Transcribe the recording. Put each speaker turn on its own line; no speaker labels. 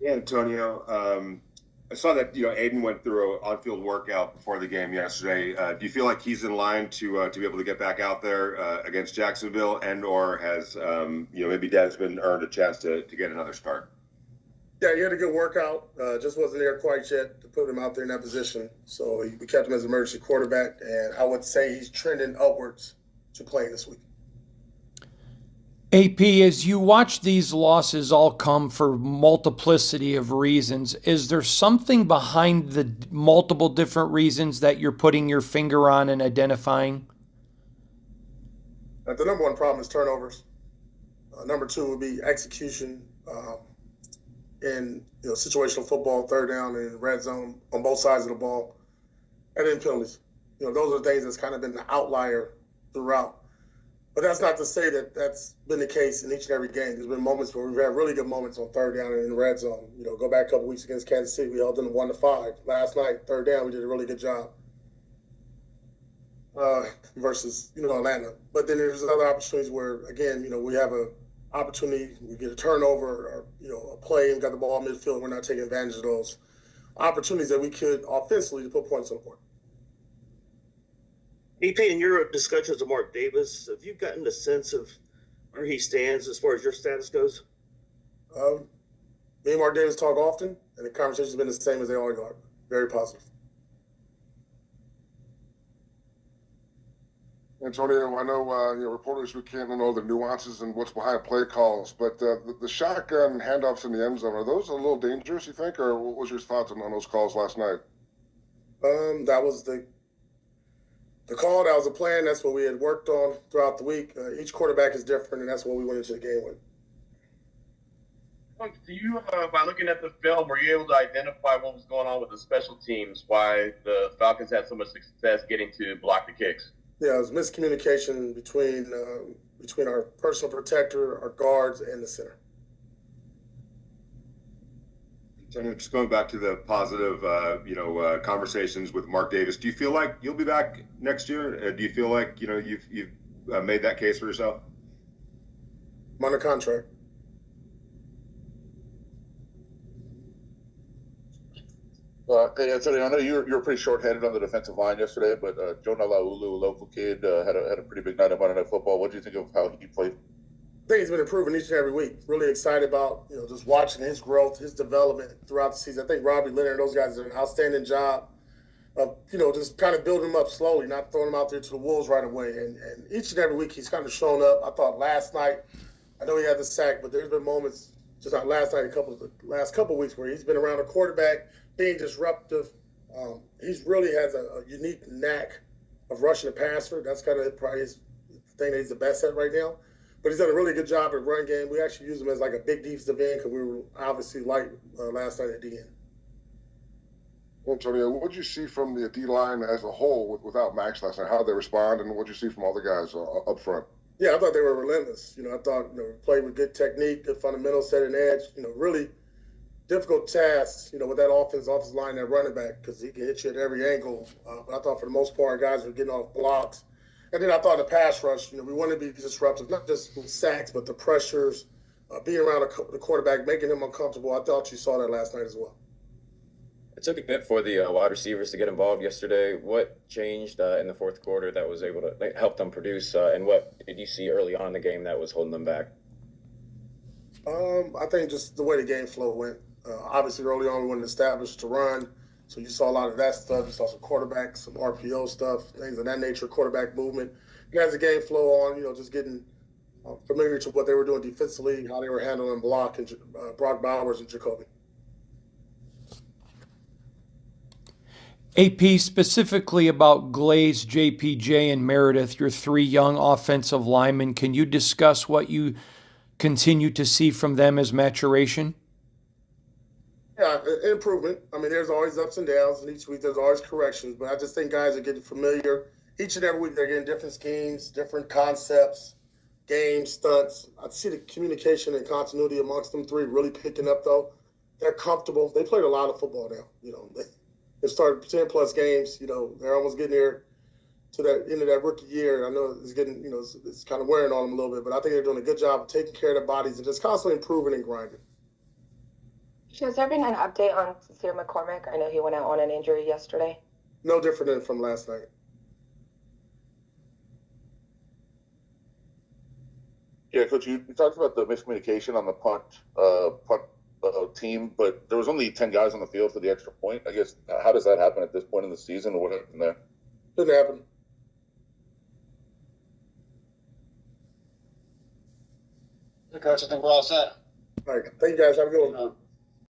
Yeah, Antonio. I saw that Aiden went through an on-field workout before the game yesterday. Do you feel like he's in line to be able to get back out there against Jacksonville, and or has maybe Desmond earned a chance to get another start?
Yeah, he had a good workout. Just wasn't there quite yet to put him out there in that position. So we kept him as emergency quarterback, and I would say he's trending upwards to playing this week.
AP, as you watch these losses all come for multiplicity of reasons, is there something behind the multiple different reasons that you're putting your finger on and identifying?
The number one problem is turnovers. Number two would be execution in situational football, third down and red zone on both sides of the ball, and then penalties. Those are things that's kind of been the outlier throughout. But that's not to say that that's been the case in each and every game. There's been moments where we've had really good moments on third down and in the red zone. Go back a couple weeks against Kansas City, we held them 1-5. Last night, third down, we did a really good job versus Atlanta. But then there's other opportunities where, again, we have a opportunity, we get a turnover or a play and got the ball midfield. We're not taking advantage of those opportunities that we could offensively to put points on the board.
EP, in your discussions of Mark Davis, have you gotten a sense of where he stands as far as your status goes?
Me and Mark Davis talk often, and the conversation's been the same as they always are. Very positive.
Antonio, I know reporters, we can't know the nuances and what's behind play calls, but the shotgun handoffs in the end zone, are those a little dangerous, you think, or what was your thoughts on those calls last night?
That was the call. That was a plan. That's what we had worked on throughout the week. Each quarterback is different, and that's what we went into the game with.
Do you, by looking at the film, were you able to identify what was going on with the special teams, why the Falcons had so much success getting to block the kicks?
Yeah, it was miscommunication between our personal protector, our guards, and the center.
Antonio, just going back to the positive, conversations with Mark Davis. Do you feel like you'll be back next year? Do you feel like you've made that case for yourself?
I'm under contract.
Hey, Antonio, I know you were pretty short-handed on the defensive line yesterday, but Jonah Laulu, a local kid, had a pretty big night on Monday Night Football. What do you think of how he played?
I think he's been improving each and every week. Really excited about just watching his growth, his development throughout the season. I think Robbie Leonard and those guys did an outstanding job of just kind of building him up slowly, not throwing him out there to the wolves right away. And each and every week he's kind of shown up. I thought last night, I know he had the sack, but there's been moments, just not last night, the last couple of weeks where he's been around a quarterback, being disruptive. He really has a unique knack of rushing the passer. That's kind of probably his thing that he's the best at right now. But he's done a really good job at run game. We actually use him as like a big defensive end because we were obviously light last night at the end.
Antonio, what did you see from the D-line as a whole without Max last night? How did they respond, and what did you see from all the guys up front?
Yeah, I thought they were relentless. I thought played with good technique, good fundamentals, set an edge. Really difficult tasks. With that offensive line, that running back, because he can hit you at every angle. But I thought for the most part, guys were getting off blocks. And then I thought the pass rush, we wanted to be disruptive, not just with sacks, but the pressures, being around the quarterback, making him uncomfortable. I thought you saw that last night as well.
It took a bit for the wide receivers to get involved yesterday. What changed in the fourth quarter that was able to help them produce, and what did you see early on in the game that was holding them back?
I think just the way the game flow went. Obviously, early on, we wanted to establish to run. So you saw a lot of that stuff. You saw some quarterback, some RPO stuff, things of that nature, quarterback movement. And as the game flow on, just getting familiar to what they were doing defensively, how they were handling Block and Brock Bowers and Jacoby.
AP, specifically about Glaze, JPJ, and Meredith, your three young offensive linemen, can you discuss what you continue to see from them as maturation?
Yeah, improvement. I mean, there's always ups and downs, and each week there's always corrections. But I just think guys are getting familiar. Each and every week they're getting different schemes, different concepts, games, stunts. I see the communication and continuity amongst them three really picking up, though. They're comfortable. They played a lot of football now. They started 10-plus games. They're almost getting there to that end of that rookie year. I know it's getting, it's kind of wearing on them a little bit, but I think they're doing a good job of taking care of their bodies and just constantly improving and grinding.
Has there been an update on Sincere McCormick? I know he went out on an injury yesterday.
No different than from last night.
Yeah, Coach, you talked about the miscommunication on the punt team, but there was only 10 guys on the field for the extra point. I guess, how does that happen at this point in the season, or what happened there?
Didn't happen.
Coach, I think we're all set.
All right. Thank you guys. Have a good one.